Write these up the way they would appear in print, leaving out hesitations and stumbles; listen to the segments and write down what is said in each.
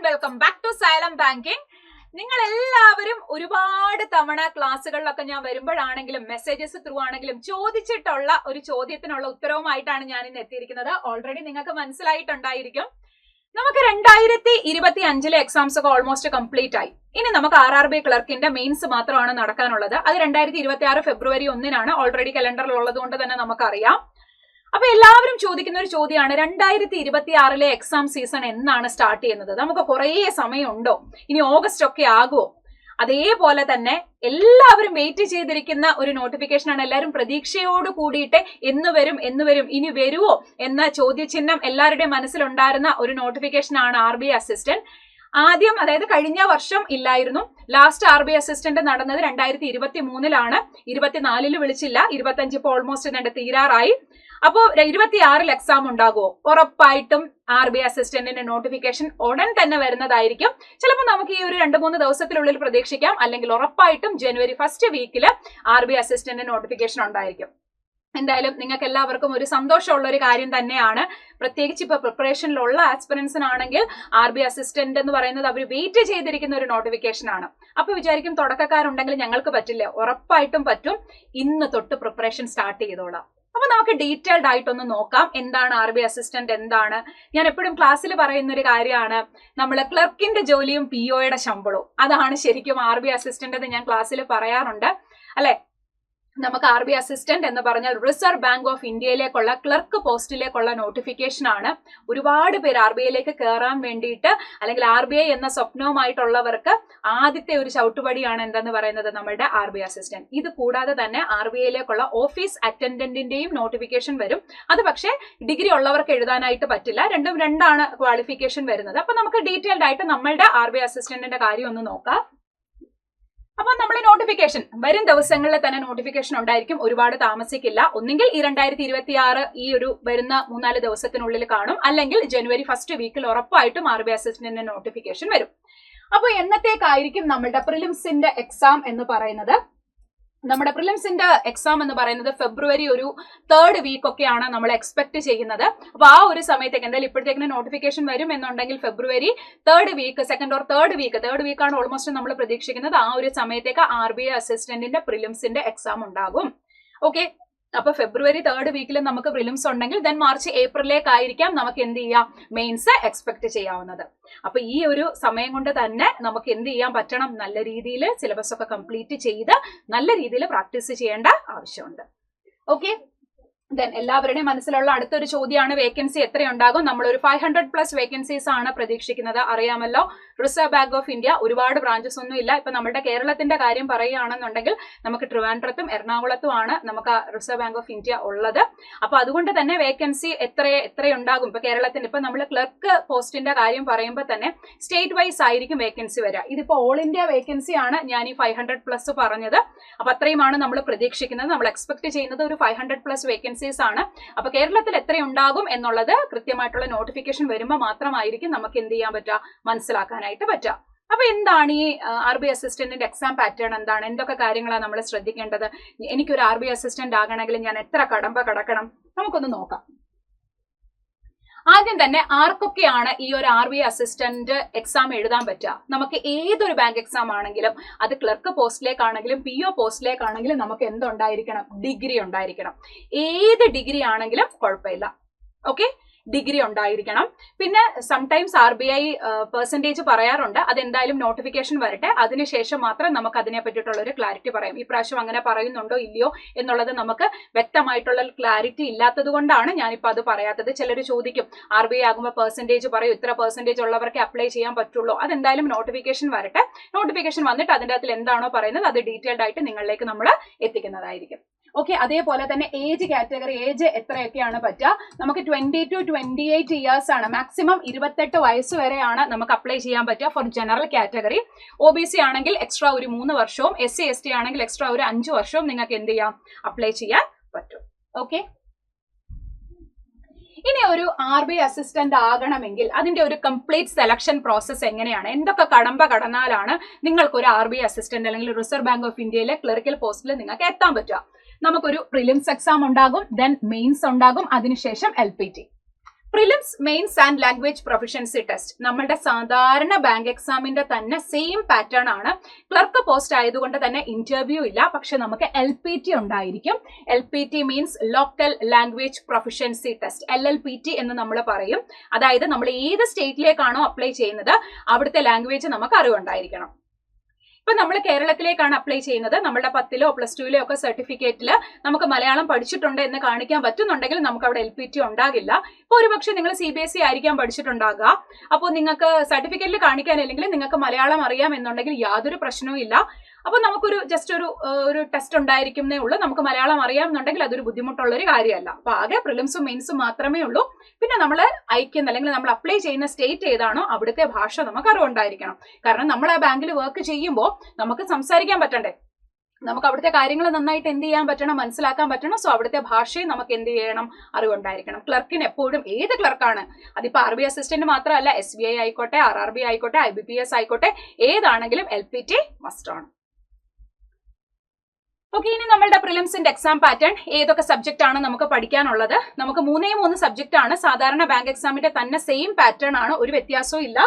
Welcome back to Xylem banking. നിങ്ങൾ എല്ലാവരും ഒരുപാട് തവണ ക്ലാസ്സുകളിലൊക്കെ ഞാൻ വരുമ്പോഴാണെങ്കിലും മെസ്സേജസ് ത്രൂ ആണെങ്കിലും ചോദിച്ചിട്ടുള്ള ഒരു ചോദ്യത്തിനുള്ള ഉത്തരവുമായിട്ടാണ് ഞാൻ ഇന്ന് എത്തിയിരിക്കുന്നത്. ഓൾറെഡി നിങ്ങൾക്ക് മനസ്സിലായിട്ടുണ്ടായിരിക്കും. നമുക്ക് 2025 എക്സാംസ് ഒക്കെ ഓൾമോസ്റ്റ് കംപ്ലീറ്റ് ആയി. ഇനി നമുക്ക് RRB ക്ലർക്കിന്റെ മെയിൻസ് മാത്രമാണ് നടക്കാനുള്ളത്. അത് 2026 ഫെബ്രുവരി 1 ഓൾറെഡി കലണ്ടറിൽ ഉള്ളത് കൊണ്ട് തന്നെ നമുക്കറിയാം. അപ്പൊ എല്ലാവരും ചോദിക്കുന്ന ഒരു ചോദ്യമാണ്, 2026 എക്സാം സീസൺ എന്നാണ് സ്റ്റാർട്ട് ചെയ്യുന്നത്? നമുക്ക് കുറേ സമയമുണ്ടോ? ഇനി ഓഗസ്റ്റ് ഒക്കെ ആകുമോ? അതേപോലെ തന്നെ എല്ലാവരും വെയിറ്റ് ചെയ്തിരിക്കുന്ന ഒരു നോട്ടിഫിക്കേഷൻ ആണ്. എല്ലാവരും പ്രതീക്ഷയോട് കൂടിയിട്ട് എന്ന് വരും ഇനി വരുവോ എന്ന ചോദ്യചിഹ്നം എല്ലാവരുടെയും മനസ്സിലുണ്ടായിരുന്ന ഒരു നോട്ടിഫിക്കേഷൻ ആണ് RBI അസിസ്റ്റന്റ്. ആദ്യം, അതായത് കഴിഞ്ഞ വർഷം ഇല്ലായിരുന്നു. ലാസ്റ്റ് RBI അസിസ്റ്റന്റ് നടന്നത് 2023 24 വിളിച്ചില്ല. 25 ഇപ്പോൾ ഓൾമോസ്റ്റ് തീരാറായി. അപ്പോ 26 എക്സാം ഉണ്ടാകുമോ? ഉറപ്പായിട്ടും RBI അസിസ്റ്റന്റിന്റെ നോട്ടിഫിക്കേഷൻ ഉടൻ തന്നെ വരുന്നതായിരിക്കും. ചിലപ്പോൾ നമുക്ക് ഈ ഒരു 2-3 ദിവസത്തിനുള്ളിൽ പ്രതീക്ഷിക്കാം. അല്ലെങ്കിൽ ഉറപ്പായിട്ടും ജനുവരി 1st വീക്കില് RBI അസിസ്റ്റന്റിന്റെ നോട്ടിഫിക്കേഷൻ ഉണ്ടായിരിക്കും. എന്തായാലും നിങ്ങൾക്ക് എല്ലാവർക്കും ഒരു സന്തോഷമുള്ള ഒരു കാര്യം തന്നെയാണ്. പ്രത്യേകിച്ച് ഇപ്പൊ പ്രിപ്പറേഷനിലുള്ള ആസ്പിറൻസിനാണെങ്കിൽ RBI അസിസ്റ്റന്റ് എന്ന് പറയുന്നത് അവർ വെയിറ്റ് ചെയ്തിരിക്കുന്ന ഒരു നോട്ടിഫിക്കേഷൻ ആണ്. അപ്പൊ വിചാരിക്കും തുടക്കക്കാരുണ്ടെങ്കിൽ ഞങ്ങൾക്ക് പറ്റില്ല. ഉറപ്പായിട്ടും പറ്റും. ഇന്ന് തൊട്ട് പ്രിപ്പറേഷൻ സ്റ്റാർട്ട് ചെയ്തോളാം. അപ്പൊ നമുക്ക് ഡീറ്റെയിൽഡ് ആയിട്ടൊന്ന് നോക്കാം എന്താണ് RBI അസിസ്റ്റന്റ് എന്താണ്. ഞാൻ എപ്പോഴും ക്ലാസ്സിൽ പറയുന്ന ഒരു കാര്യമാണ്, നമ്മൾ ക്ലർക്കിന്റെ ജോലിയും POയുടെ ശമ്പളവും. അതാണ് ശരിക്കും RBI അസിസ്റ്റന്റ് എന്ന് ഞാൻ ക്ലാസ്സിൽ പറയാറുണ്ട്, അല്ലെ? നമുക്ക് RBI അസിസ്റ്റന്റ് എന്ന് പറഞ്ഞാൽ റിസർവ് ബാങ്ക് ഓഫ് ഇന്ത്യയിലേക്കുള്ള ക്ലർക്ക് പോസ്റ്റിലേക്കുള്ള നോട്ടിഫിക്കേഷൻ ആണ്. ഒരുപാട് പേര് RBIയിലേക്ക് കയറാൻ വേണ്ടിയിട്ട് അല്ലെങ്കിൽ RBI എന്ന സ്വപ്നവുമായിട്ടുള്ളവർക്ക് ആദ്യത്തെ ഒരു ചവിട്ടുപടിയാണ് എന്തെന്ന് പറയുന്നത് നമ്മളുടെ RBI അസിസ്റ്റന്റ്. ഇത് കൂടാതെ തന്നെ RBIയിലേക്കുള്ള ഓഫീസ് അറ്റൻഡന്റിന്റെയും നോട്ടിഫിക്കേഷൻ വരും. അത് പക്ഷേ ഡിഗ്രി ഉള്ളവർക്ക് എഴുതാനായിട്ട് പറ്റില്ല. രണ്ടാണ് ക്വാളിഫിക്കേഷൻ വരുന്നത്. അപ്പൊ നമുക്ക് ഡീറ്റെയിൽഡ് ആയിട്ട് നമ്മളുടെ RBI അസിസ്റ്റന്റിന്റെ കാര്യം ഒന്ന് നോക്കാം. അപ്പൊ നമ്മൾ നോട്ടിഫിക്കേഷൻ വരും ദിവസങ്ങളിൽ തന്നെ നോട്ടിഫിക്കേഷൻ ഉണ്ടായിരിക്കും. ഒരുപാട് താമസിക്കില്ല. ഒന്നെങ്കിൽ ഈ 2026 ഈ ഒരു വരുന്ന 3-4 ദിവസത്തിനുള്ളിൽ കാണും, അല്ലെങ്കിൽ ജനുവരി 1st വീക്കിൽ ഉറപ്പായിട്ടും RBI അസിസ്റ്റന്റിന്റെ നോട്ടിഫിക്കേഷൻ വരും. അപ്പൊ എന്നത്തേക്കായിരിക്കും നമ്മളുടെ പ്രിലിംസിന്റെ എക്സാം എന്ന് പറയുന്നത്? നമ്മുടെ പ്രിലിംസിന്റെ എക്സാം എന്ന് പറയുന്നത് ഫെബ്രുവരി ഒരു 3rd വീക്ക് ഒക്കെയാണ് നമ്മൾ എക്സ്പെക്ട് ചെയ്യുന്നത്. അപ്പൊ ആ ഒരു സമയത്തേക്ക് എന്തായാലും ഇപ്പോഴത്തേക്കിന് നോട്ടിഫിക്കേഷൻ വരും എന്നുണ്ടെങ്കിൽ February 3rd week, 2nd or 3rd വീക്കാണ് ഓൾമോസ്റ്റ് നമ്മൾ പ്രതീക്ഷിക്കുന്നത്. ആ ഒരു സമയത്തേക്ക് RBI അസിസ്റ്റന്റിന്റെ പ്രിലിംസിന്റെ എക്സാം ഉണ്ടാകും. ഓക്കെ, അപ്പൊ ഫെബ്രുവരി 3rd വീക്കിൽ നമുക്ക് പ്രിലിംസ് ഉണ്ടെങ്കിൽ ദെൻ മാർച്ച് ഏപ്രിലേക്കായിരിക്കാം നമുക്ക് എന്ത് ചെയ്യാം, മെയിൻസ് എക്സ്പെക്ട് ചെയ്യാവുന്നത്. അപ്പൊ ഈ ഒരു സമയം കൊണ്ട് തന്നെ നമുക്ക് എന്ത് ചെയ്യാൻ പറ്റണം, നല്ല രീതിയിൽ സിലബസ് ഒക്കെ കംപ്ലീറ്റ് ചെയ്ത് നല്ല രീതിയിൽ പ്രാക്ടീസ് ചെയ്യേണ്ട ആവശ്യമുണ്ട്. ഓക്കെ, ദെൻ എല്ലാവരുടെയും മനസ്സിലുള്ള അടുത്തൊരു ചോദ്യമാണ്, വേക്കൻസി എത്രയുണ്ടാകും? നമ്മളൊരു 500+ വേക്കൻസീസ് ആണ് പ്രതീക്ഷിക്കുന്നത്. അറിയാമല്ലോ, റിസർവ് ബാങ്ക് ഓഫ് ഇന്ത്യ ഒരുപാട് ബ്രാഞ്ചസ് ഒന്നും ഇല്ല. ഇപ്പൊ നമ്മുടെ കേരളത്തിന്റെ കാര്യം പറയുകയാണെന്നുണ്ടെങ്കിൽ നമുക്ക് ട്രിവാൻഡ്രത്തും എറണാകുളത്തുമാണ് നമുക്ക് റിസർവ് ബാങ്ക് ഓഫ് ഇന്ത്യ ഉള്ളത്. അപ്പൊ അതുകൊണ്ട് തന്നെ വേക്കൻസി എത്രയുണ്ടാകും? ഇപ്പൊ കേരളത്തിന്റെ ഇപ്പൊ നമ്മൾ ക്ലർക്ക് പോസ്റ്റിന്റെ കാര്യം പറയുമ്പോൾ തന്നെ സ്റ്റേറ്റ് വൈസ് ആയിരിക്കും വേക്കൻസി വരിക. ഇതിപ്പോ ഓൾ ഇന്ത്യ വേക്കൻസി ആണ് ഞാൻ ഈ 500+ പറഞ്ഞത്. അപ്പൊ അത്രയുമാണ് നമ്മൾ പ്രതീക്ഷിക്കുന്നത്. നമ്മൾ എക്സ്പെക്ട് ചെയ്യുന്നത് ഒരു 500+ വേക്കൻസീസ് ആണ്. അപ്പൊ കേരളത്തിൽ എത്രയുണ്ടാകും എന്നുള്ളത് കൃത്യമായിട്ടുള്ള നോട്ടിഫിക്കേഷൻ വരുമ്പോൾ മാത്രമായിരിക്കും നമുക്ക് എന്ത് ചെയ്യാൻ പറ്റുക, മനസ്സിലാക്കാനായിട്ട് പറ്റുക. അപ്പൊ എന്താണ് ഈ RBI അസിസ്റ്റന്റിന്റെ എക്സാം പാറ്റേൺ? എന്താണ്, എന്തൊക്കെ കാര്യങ്ങളാണ് നമ്മൾ ശ്രദ്ധിക്കേണ്ടത്? എനിക്കൊരു RBI അസിസ്റ്റന്റ് ആകണമെങ്കിൽ ഞാൻ എത്ര കടമ്പ കടക്കണം? നമുക്കൊന്ന് നോക്കാം. ആദ്യം തന്നെ ആർക്കൊക്കെയാണ് ഈ ഒരു RBI അസിസ്റ്റന്റ് എക്സാം എഴുതാൻ പറ്റുക? നമുക്ക് ഏതൊരു ബാങ്ക് എക്സാം ആണെങ്കിലും, അത് ക്ലർക്ക് പോസ്റ്റിലേക്കാണെങ്കിലും PO പോസ്റ്റിലേക്കാണെങ്കിലും നമുക്ക് എന്തുണ്ടായിരിക്കണം, ഡിഗ്രി ഉണ്ടായിരിക്കണം. ഏത് ഡിഗ്രി ആണെങ്കിലും കുഴപ്പമില്ല. ഓക്കെ, ഡിഗ്രി ഉണ്ടായിരിക്കണം. പിന്നെ സംടൈംസ് RBI പെർസെന്റേജ് പറയാറുണ്ട്. അതെന്തായാലും നോട്ടിഫിക്കേഷൻ വരട്ടെ, അതിനുശേഷം മാത്രം നമുക്ക് അതിനെ പറ്റിയിട്ടുള്ള ഒരു ക്ലാരിറ്റി പറയാം. ഈ പ്രാവശ്യം അങ്ങനെ പറയുന്നുണ്ടോ ഇല്ലയോ എന്നുള്ളത് നമുക്ക് വ്യക്തമായിട്ടുള്ള ക്ലാരിറ്റി ഇല്ലാത്തത് കൊണ്ടാണ് ഞാനിപ്പോൾ അത് പറയാത്തത്. ചിലർ ചോദിക്കും, RBI ആകുമ്പോൾ പെർസെന്റേജ് പറയും, ഇത്ര പെർസെന്റേജ് ഉള്ളവർക്ക് അപ്ലൈ ചെയ്യാൻ പറ്റുള്ളൂ. അതെന്തായാലും നോട്ടിഫിക്കേഷൻ വരട്ടെ. നോട്ടിഫിക്കേഷൻ വന്നിട്ട് അതിൻ്റെ അകത്തിൽ എന്താണോ പറയുന്നത് അത് ഡീറ്റെയിൽഡ് ആയിട്ട് നിങ്ങളിലേക്ക് നമ്മൾ എത്തിക്കുന്നതായിരിക്കും. ഓക്കെ, അതേപോലെ തന്നെ ഏജ് കാറ്റഗറി, ഏജ് എത്രയൊക്കെയാണ് പറ്റുക? നമുക്ക് 20 to 28 ഇയേഴ്സ് ആണ്. മാക്സിമം 28 വയസ്സ് വരെയാണ് നമുക്ക് അപ്ലൈ ചെയ്യാൻ പറ്റുക ഫോർ ജനറൽ കാറ്റഗറി. OBC ആണെങ്കിൽ എക്സ്ട്രാ ഒരു 3 വർഷവും, SC ST ആണെങ്കിൽ എക്സ്ട്രാ ഒരു 5 വർഷവും നിങ്ങൾക്ക് എന്ത് ചെയ്യാം, അപ്ലൈ ചെയ്യാൻ പറ്റും. ഓക്കെ, ഇനി ഒരു RBI അസിസ്റ്റന്റ് ആകണമെങ്കിൽ അതിന്റെ ഒരു കംപ്ലീറ്റ് സെലക്ഷൻ പ്രോസസ് എങ്ങനെയാണ്? എന്തൊക്കെ കടമ്പ കടന്നാലാണ് നിങ്ങൾക്ക് ഒരു RBI അസിസ്റ്റന്റ് അല്ലെങ്കിൽ റിസർവ് ബാങ്ക് ഓഫ് ഇന്ത്യയിലെ ക്ലറിക്കൽ പോസ്റ്റിൽ നിങ്ങൾക്ക് എത്താൻ പറ്റുക? നമുക്കൊരു പ്രിലിംസ് എക്സാം ഉണ്ടാകും, ദെൻ മെയിൻസ് ഉണ്ടാകും, അതിനുശേഷം LPT. Prelims, mains and language proficiency test നമ്മളുടെ സാധാരണ ബാങ്ക് എക്സാമിന്റെ തന്നെ സെയിം പാറ്റേൺ ആണ്. ക്ലർക്ക് പോസ്റ്റ് ആയതുകൊണ്ട് തന്നെ ഇന്റർവ്യൂ ഇല്ല, പക്ഷെ നമുക്ക് LPT ഉണ്ടായിരിക്കും. LPT means local language proficiency test, LLPT എന്ന് നമ്മൾ പറയും. അതായത് നമ്മൾ ഏത് സ്റ്റേറ്റിലേക്കാണോ അപ്ലൈ ചെയ്യുന്നത് അവിടുത്തെ ലാംഗ്വേജ് നമുക്ക് അറിവുണ്ടായിരിക്കണം. ഇപ്പൊ നമ്മൾ കേരളത്തിലേക്കാണ് അപ്ലൈ ചെയ്യുന്നത്, നമ്മുടെ 10ലോ +2ലോ ഒക്കെ സർട്ടിഫിക്കറ്റിൽ നമുക്ക് മലയാളം പഠിച്ചിട്ടുണ്ട് എന്ന് കാണിക്കാൻ പറ്റുന്നുണ്ടെങ്കിൽ നമുക്ക് അവിടെ LPT ഉണ്ടാകില്ല. ഇപ്പൊ ഒരുപക്ഷെ നിങ്ങൾ CBSE ആയിരിക്കാം പഠിച്ചിട്ടുണ്ടാകുക. അപ്പോൾ നിങ്ങൾക്ക് സർട്ടിഫിക്കറ്റിൽ കാണിക്കാനില്ലെങ്കിൽ നിങ്ങൾക്ക് മലയാളം അറിയാം എന്നുണ്ടെങ്കിൽ യാതൊരു പ്രശ്നവും ഇല്ല. അപ്പൊ നമുക്കൊരു ജസ്റ്റ് ഒരു ടെസ്റ്റ് ഉണ്ടായിരിക്കുന്നേ ഉള്ളൂ. നമുക്ക് മലയാളം അറിയാം എന്നുണ്ടെങ്കിൽ അതൊരു ബുദ്ധിമുട്ടുള്ള ഒരു കാര്യമല്ല. അപ്പൊ ആകെ പ്രിലിംസും മെയിൻസും മാത്രമേ ഉള്ളൂ. പിന്നെ നമ്മൾ അയക്കുന്ന അല്ലെങ്കിൽ നമ്മൾ അപ്ലൈ ചെയ്യുന്ന സ്റ്റേറ്റ് ഏതാണോ അവിടുത്തെ ഭാഷ നമുക്ക് അറിവുണ്ടായിരിക്കണം. കാരണം നമ്മൾ ആ ബാങ്കിൽ വർക്ക് ചെയ്യുമ്പോൾ നമുക്ക് സംസാരിക്കാൻ പറ്റണ്ടേ, നമുക്ക് അവിടുത്തെ കാര്യങ്ങൾ നന്നായിട്ട് എന്ത് ചെയ്യാൻ പറ്റണം, മനസ്സിലാക്കാൻ പറ്റണം. സോ അവിടുത്തെ ഭാഷയും നമുക്ക് എന്ത് ചെയ്യണം, അറിവുണ്ടായിരിക്കണം. ക്ലർക്കിന് എപ്പോഴും ഏത് ക്ലർക്കാണ്, അതിപ്പോ RBI അസിസ്റ്റന്റ് മാത്രമല്ല, SBI ആയിക്കോട്ടെ, RRB ആയിക്കോട്ടെ, IBPS ആയിക്കോട്ടെ, ഏതാണെങ്കിലും LPT മസ്റ്റ് ആണ്. ഓക്കെ, ഇനി നമ്മളുടെ പ്രിലിംസിന്റെ എക്സാം പാറ്റേൺ ഏതൊക്കെ സബ്ജക്റ്റ് ആണ് നമുക്ക് പഠിക്കാനുള്ളത്? നമുക്ക് 3 സബ്ജക്റ്റ് ആണ്. സാധാരണ ബാങ്ക് എക്സാമിന്റെ തന്നെ സെയിം പാറ്റേൺ ആണ്, ഒരു വ്യത്യാസവും ഇല്ല.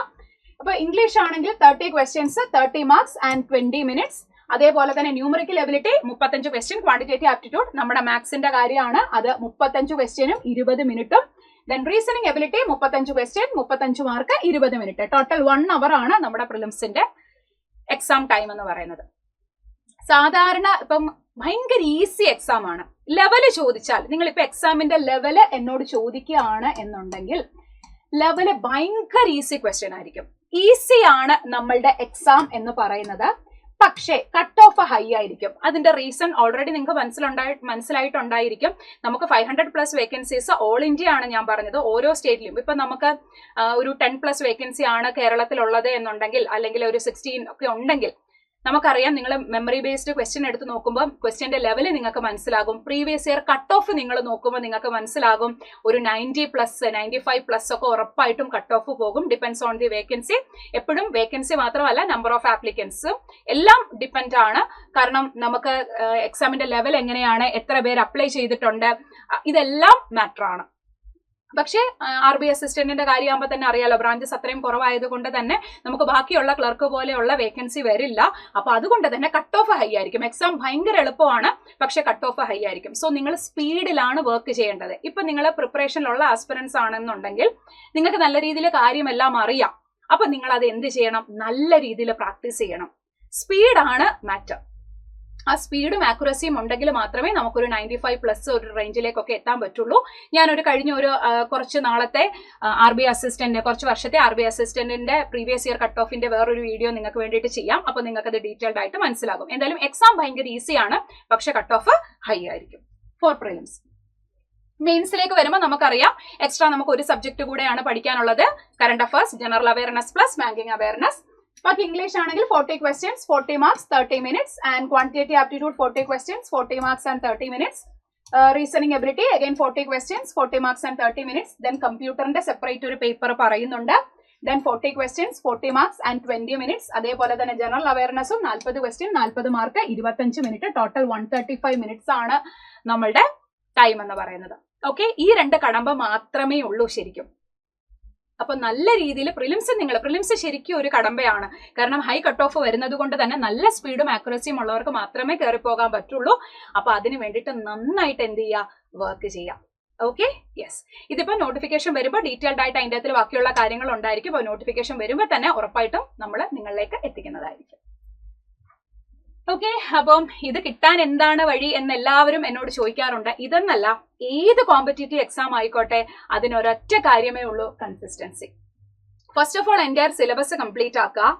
അപ്പൊ ഇംഗ്ലീഷ് ആണെങ്കിൽ 30 ക്വസ്റ്റ്യൻസ്, 30 മാർക്സ് ആൻഡ് 20 മിനിറ്റ്സ്. അതേപോലെ തന്നെ numerical ability 35 question, quantitative aptitude നമ്മുടെ മാത്സിന്റെ കാര്യമാണ്, അത് 35 ക്വസ്റ്റ്യനും 20 മിനിറ്റും. Then reasoning ability 35 question, 35 mark, 20 minute. Total 1 അവർ ആണ് നമ്മുടെ പ്രിലിംസിന്റെ എക്സാം ടൈം എന്ന് പറയുന്നത്. സാധാരണ ഇപ്പം ഭയങ്കര ഈസി എക്സാം ആണ്. ലെവല് ചോദിച്ചാൽ, നിങ്ങൾ ഇപ്പൊ എക്സാമിന്റെ ലെവല് എന്നോട് ചോദിക്കുകയാണ് എന്നുണ്ടെങ്കിൽ ലെവല് ഭയങ്കര ഈസി ക്വസ്റ്റ്യൻ ആയിരിക്കും. ഈസി ആണ് നമ്മളുടെ എക്സാം എന്ന് പറയുന്നത്, പക്ഷേ കട്ട് ഓഫ് ഹൈ ആയിരിക്കും. അതിന്റെ റീസൺ ഓൾറെഡി നിങ്ങൾക്ക് മനസ്സിലായിട്ടുണ്ടായിരിക്കും. നമുക്ക് 500+ വേക്കൻസീസ് ഓൾ ഇന്ത്യ ആണ് ഞാൻ പറഞ്ഞത്, ഓരോ സ്റ്റേറ്റിലും. ഇപ്പൊ നമുക്ക് ഒരു 10+ വേക്കൻസി ആണ് കേരളത്തിലുള്ളത് എന്നുണ്ടെങ്കിൽ, അല്ലെങ്കിൽ ഒരു 16 ഒക്കെ ഉണ്ടെങ്കിൽ നമുക്കറിയാം, നിങ്ങൾ മെമ്മറി ബേസ്ഡ് ക്വസ്റ്റ്യൻ എടുത്ത് നോക്കുമ്പോൾ ക്വസ്റ്റ്യന്റെ ലെവൽ നിങ്ങൾക്ക് മനസ്സിലാകും. പ്രീവിയസ് ഇയർ കട്ട് ഓഫ് നിങ്ങൾ നോക്കുമ്പോൾ നിങ്ങൾക്ക് മനസ്സിലാകും. ഒരു 90+, 95+ ഒക്കെ ഉറപ്പായിട്ടും കട്ട് ഓഫ് പോകും. Depends on the vacancy. എപ്പോഴും വേക്കൻസി മാത്രമല്ല, നമ്പർ ഓഫ് ആപ്ലിക്കൻസ് എല്ലാം ഡിപ്പെൻഡ് ആണ്. കാരണം നമുക്ക് എക്സാമിന്റെ ലെവൽ എങ്ങനെയാണ്, എത്ര പേര് അപ്ലൈ ചെയ്തിട്ടുണ്ട്, ഇതെല്ലാം മാറ്റർ ആണ്. പക്ഷേ RBI അസിസ്റ്റന്റിന്റെ കാര്യമാകുമ്പോൾ തന്നെ അറിയാലോ, ബ്രാഞ്ചസ് അത്രയും കുറവായതുകൊണ്ട് തന്നെ നമുക്ക് ബാക്കിയുള്ള ക്ലർക്ക് പോലെയുള്ള വേക്കൻസി വരില്ല. അപ്പൊ അതുകൊണ്ട് തന്നെ കട്ട് ഓഫ് ഹൈ ആയിരിക്കും. എക്സാം ഭയങ്കര എളുപ്പമാണ്, പക്ഷെ കട്ട് ഓഫ് ഹൈ ആയിരിക്കും. സോ നിങ്ങൾ സ്പീഡിലാണ് വർക്ക് ചെയ്യേണ്ടത്. ഇപ്പൊ നിങ്ങൾ പ്രിപ്പറേഷനിലുള്ള ആസ്പിറൻസ് ആണെന്നുണ്ടെങ്കിൽ നിങ്ങൾക്ക് നല്ല രീതിയിൽ കാര്യമെല്ലാം അറിയാം. അപ്പൊ നിങ്ങൾ അത് എന്ത് ചെയ്യണം, നല്ല രീതിയിൽ പ്രാക്ടീസ് ചെയ്യണം. സ്പീഡാണ് മാറ്റർ. ആ സ്പീഡും ആക്യുറസിയും ഉണ്ടെങ്കിൽ മാത്രമേ നമുക്കൊരു 95+ ഒരു റേഞ്ചിലേക്കൊക്കെ എത്താൻ പറ്റുള്ളൂ. ഞാനൊരു കഴിഞ്ഞ കുറച്ച് നാളത്തെ കുറച്ച് വർഷത്തെ RBI അസിസ്റ്റന്റിന്റെ പ്രീവിയസ് ഇയർ കട്ട് ഓഫിന്റെ വേറൊരു വീഡിയോ നിങ്ങൾക്ക് വേണ്ടിയിട്ട് ചെയ്യാം. അപ്പൊ നിങ്ങൾക്ക് അത് ഡീറ്റെയിൽഡ് ആയിട്ട് മനസ്സിലാകും. എന്തായാലും എക്സാം ഭയങ്കര ഈസിയാണ്, പക്ഷെ കട്ട് ഓഫ് ഹൈ ആയിരിക്കും ഫോർ പ്രിലിംസ്. മെയിൻസിലേക്ക് വരുമ്പോൾ നമുക്കറിയാം, എക്സ്ട്രാ നമുക്ക് ഒരു സബ്ജക്ട് കൂടെയാണ് പഠിക്കാനുള്ളത്, current affairs, general awareness plus banking awareness. ബാക്കി ഇംഗ്ലീഷ് ആണെങ്കിൽ 40 questions, 40 marks, 30 minutes. And quantitative aptitude 40 questions, 40 marks and 30 minutes. Reasoning ability again 40 questions, 40 marks and 30 minutes. Then കമ്പ്യൂട്ടറിന്റെ സെപ്പറേറ്റ് ഒരു പേപ്പർ പറയുന്നുണ്ട്. Then 40 questions, 40 marks and 20 minutes. അതേപോലെ തന്നെ general അവയർനെസ്സും 40 question, 40 mark, 25 minute. Total 135 minutes ആണ് നമ്മളുടെ time എന്ന് പറയുന്നത്. ഓക്കെ, ഈ 2 കടമ്പ മാത്രമേ ഉള്ളൂ ശരിക്കും. അപ്പൊ നല്ല രീതിയിൽ പ്രിലിംസ് ശരിക്കും ഒരു കടമ്പയാണ്. കാരണം ഹൈ കട്ട് ഓഫ് വരുന്നത് കൊണ്ട് തന്നെ നല്ല സ്പീഡും ആക്യുറസിയും ഉള്ളവർക്ക് മാത്രമേ കയറി പോകാൻ പറ്റുള്ളൂ. അപ്പൊ അതിന് വേണ്ടിയിട്ട് നന്നായിട്ട് എന്ത് ചെയ്യുക, വർക്ക് ചെയ്യാം. Okay, yes. ഇതിപ്പോ നോട്ടിഫിക്കേഷൻ വരുമ്പോൾ ഡീറ്റെയിൽഡ് ആയിട്ട് അതിൻ്റെ അകത്തിൽ ബാക്കിയുള്ള കാര്യങ്ങൾ ഉണ്ടായിരിക്കും. അപ്പോൾ നോട്ടിഫിക്കേഷൻ വരുമ്പോൾ തന്നെ ഉറപ്പായിട്ടും നമ്മൾ നിങ്ങളിലേക്ക് എത്തിക്കുന്നതായിരിക്കും. ഓക്കെ, അപ്പം ഇത് കിട്ടാൻ എന്താണ് വഴി എന്ന് എല്ലാവരും എന്നോട് ചോദിക്കാറുണ്ട്. ഇതെന്നല്ല, ഏത് കോമ്പറ്റേറ്റീവ് എക്സാം ആയിക്കോട്ടെ അതിനൊരൊറ്റ കാര്യമേ ഉള്ളൂ, consistency. First of all entire syllabus complete ആക്കുക,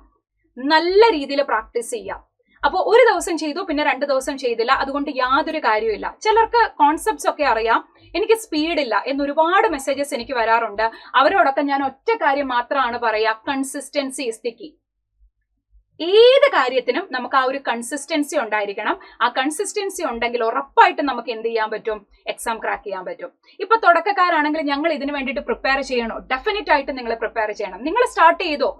നല്ല രീതിയിൽ പ്രാക്ടീസ് ചെയ്യുക. അപ്പോൾ ഒരു ദിവസം ചെയ്തു, പിന്നെ 2 ദിവസം ചെയ്തില്ല, അതുകൊണ്ട് യാതൊരു കാര്യമില്ല. ചിലർക്ക് കോൺസെപ്റ്റ്സ് ഒക്കെ അറിയാം, എനിക്ക് സ്പീഡില്ല എന്ന് ഒരുപാട് മെസ്സേജസ് എനിക്ക് വരാറുണ്ട്. അവരോടൊക്കെ ഞാൻ ഒറ്റ കാര്യം മാത്രമാണ് പറയുക, കൺസിസ്റ്റൻസി ഇസ് ദി കീ. ഏത് കാര്യത്തിനും നമുക്ക് ആ ഒരു കൺസിസ്റ്റൻസി ഉണ്ടായിരിക്കണം. ആ കൺസിസ്റ്റൻസി ഉണ്ടെങ്കിൽ ഉറപ്പായിട്ടും നമുക്ക് എന്ത് ചെയ്യാൻ പറ്റും, എക്സാം ക്രാക്ക് ചെയ്യാൻ പറ്റും. ഇപ്പൊ തുടക്കക്കാരാണെങ്കിൽ ഞങ്ങൾ ഇതിനു വേണ്ടിയിട്ട് പ്രിപ്പയർ ചെയ്യണോ? ഡെഫിനറ്റ് ആയിട്ട് നിങ്ങൾ പ്രിപ്പയർ ചെയ്യണം. നിങ്ങൾ സ്റ്റാർട്ട് ചെയ്തോ,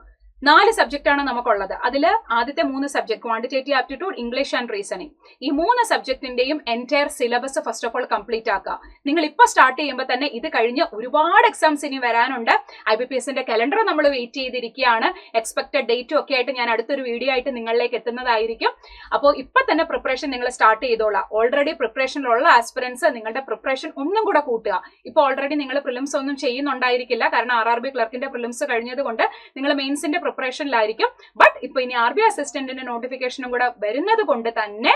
4 സബ്ജക്റ്റ് ആണ് നമുക്കുള്ളത്. അതിൽ ആദ്യത്തെ 3 subject quantitative aptitude, English and reasoning, ഈ 3 സബ്ജക്റ്റിന്റെയും entire syllabus first of all complete ആക്കുക. നിങ്ങൾ ഇപ്പൊ സ്റ്റാർട്ട് ചെയ്യുമ്പോൾ തന്നെ ഇത് കഴിഞ്ഞ് ഒരുപാട് എക്സാംസ് ഇനി വരാനുണ്ട്. IBPSന്റെ കലണ്ടർ നമ്മൾ വെയിറ്റ് ചെയ്തിരിക്കുകയാണ്. എക്സ്പെക്ടഡ് ഡേറ്റും ഒക്കെ ആയിട്ട് ഞാൻ അടുത്തൊരു വീഡിയോ ആയിട്ട് നിങ്ങളിലേക്ക് എത്തുന്നതായിരിക്കും. അപ്പോൾ ഇപ്പൊ തന്നെ പ്രിപ്പറേഷൻ നിങ്ങൾ സ്റ്റാർട്ട് ചെയ്തോളാം. ഓൾറെഡി പ്രിപ്പറേഷനിലുള്ള ആസ്പിറൻസ് നിങ്ങളുടെ പ്രിപ്പറേഷൻ ഒന്നും കൂടെ കൂട്ടുക. ഇപ്പൊ ഓൾറെഡി നിങ്ങൾ പ്രിലിംസ് ഒന്നും ചെയ്യുന്നുണ്ടായിരിക്കില്ല, കാരണം RRB ക്ലർക്കിന്റെ പ്രിലിംസ് കഴിഞ്ഞത് കൊണ്ട് നിങ്ങൾ മെയിൻസിന്റെ പ്രിപ്പറേഷനിലായിരിക്കും. ബട്ട് ഇപ്പൊ ഇനി RB അസിസ്റ്റന്റിന്റെ നോട്ടിഫിക്കേഷനും കൂടെ വരുന്നത് കൊണ്ട് തന്നെ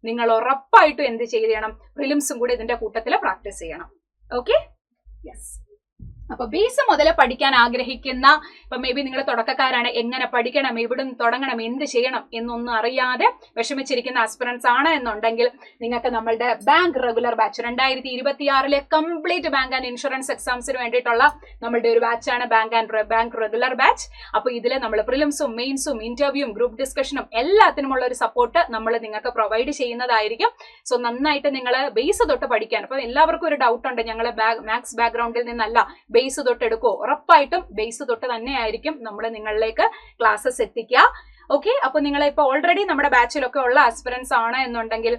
നിങ്ങൾ ഉറപ്പായിട്ടും എന്ത് ചെയ്യണം, പ്രിലിംസും കൂടെ ഇതിന്റെ കൂട്ടത്തിൽ പ്രാക്ടീസ് ചെയ്യണം. Okay, yes. അപ്പൊ ബേസ് മുതൽ പഠിക്കാൻ ആഗ്രഹിക്കുന്ന, ഇപ്പൊ മേ ബി നിങ്ങൾ തുടക്കക്കാരാണ്, എങ്ങനെ പഠിക്കണം, എവിടുന്ന് തുടങ്ങണം, എന്ത് ചെയ്യണം എന്നൊന്നും അറിയാതെ വിഷമിച്ചിരിക്കുന്ന ആസ്പിറൻസ് ആണ് എന്നുണ്ടെങ്കിൽ നിങ്ങൾക്ക് നമ്മളുടെ bank regular batch 2026 complete bank and insurance എക്സാംസിന് വേണ്ടിയിട്ടുള്ള നമ്മളുടെ ഒരു ബാച്ചാണ് ബാങ്ക് റെഗുലർ ബാച്ച്. അപ്പൊ ഇതിൽ നമ്മൾ പ്രിലിംസും മെയിൻസും ഇന്റർവ്യൂവും ഗ്രൂപ്പ് ഡിസ്കഷനും എല്ലാത്തിനുമുള്ള ഒരു സപ്പോർട്ട് നമ്മൾ നിങ്ങൾക്ക് പ്രൊവൈഡ് ചെയ്യുന്നതായിരിക്കും. സോ നന്നായിട്ട് നിങ്ങൾ ബേസ് തൊട്ട് പഠിക്കാൻ. അപ്പൊ എല്ലാവർക്കും ഒരു ഡൗട്ട് ഉണ്ട്, ഞങ്ങൾ മാത്സ് ബാക്ക്ഗ്രൗണ്ടിൽ നിന്നല്ല, ബേസ് തൊട്ട് എടുക്കുമോ? ഉറപ്പായിട്ടും ബേസ് തൊട്ട് തന്നെയായിരിക്കും നമ്മൾ നിങ്ങളിലേക്ക് ക്ലാസ്സസ് എത്തിക്കുക. ഓക്കെ, അപ്പൊ നിങ്ങൾ ഇപ്പൊ ഓൾറെഡി നമ്മുടെ ബാച്ചിലൊക്കെ ഉള്ള ആസ്പിറൻസ് ആണ് എന്നുണ്ടെങ്കിൽ,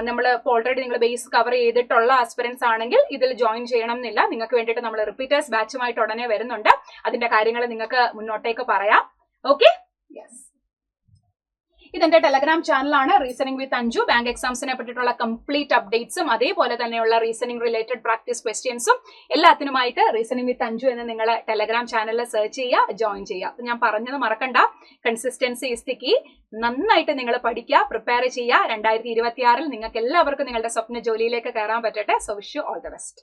നമ്മൾ ഇപ്പോൾ ഓൾറെഡി നിങ്ങൾ ബേസ് കവർ ചെയ്തിട്ടുള്ള ആസ്പിറൻസ് ആണെങ്കിൽ ഇതിൽ ജോയിൻ ചെയ്യണം എന്നില്ല. നിങ്ങൾക്ക് വേണ്ടിയിട്ട് നമ്മൾ റിപ്പീറ്റേഴ്സ് ബാച്ചുമായിട്ട് ഉടനെ വരുന്നുണ്ട്. അതിന്റെ കാര്യങ്ങൾ നിങ്ങൾക്ക് മുന്നോട്ടേക്ക് പറയാം. Okay, yes. ഇതെന്റെ ടെലഗ്രാം ചാനലാണ്, റീസണിംഗ് വിത്ത് അഞ്ജു. ബാങ്ക് എക്സാംസിനെ പറ്റിയിട്ടുള്ള കംപ്ലീറ്റ് അപ്ഡേറ്റ്സും അതേപോലെ തന്നെയുള്ള റീസണിംഗ് റിലേറ്റഡ് പ്രാക്ടീസ് ക്വസ്റ്റ്യൻസും എല്ലാത്തിനുമായിട്ട് റീസണിംഗ് വിത്ത് അഞ്ജു എന്ന് നിങ്ങളെ ടെലഗ്രാം ചാനലിൽ സെർച്ച് ചെയ്യുക, ജോയിൻ ചെയ്യുക. അപ്പൊ ഞാൻ പറഞ്ഞത് മറക്കണ്ട, കൺസിസ്റ്റൻസി ഈസ് ദി കീ. നന്നായിട്ട് നിങ്ങൾ പഠിക്കുക, പ്രിപ്പയർ ചെയ്യുക. 2026 നിങ്ങൾക്ക് എല്ലാവർക്കും നിങ്ങളുടെ സ്വപ്ന ജോലിയിലേക്ക് കയറാൻ പറ്റട്ടെ. So wish you all the best.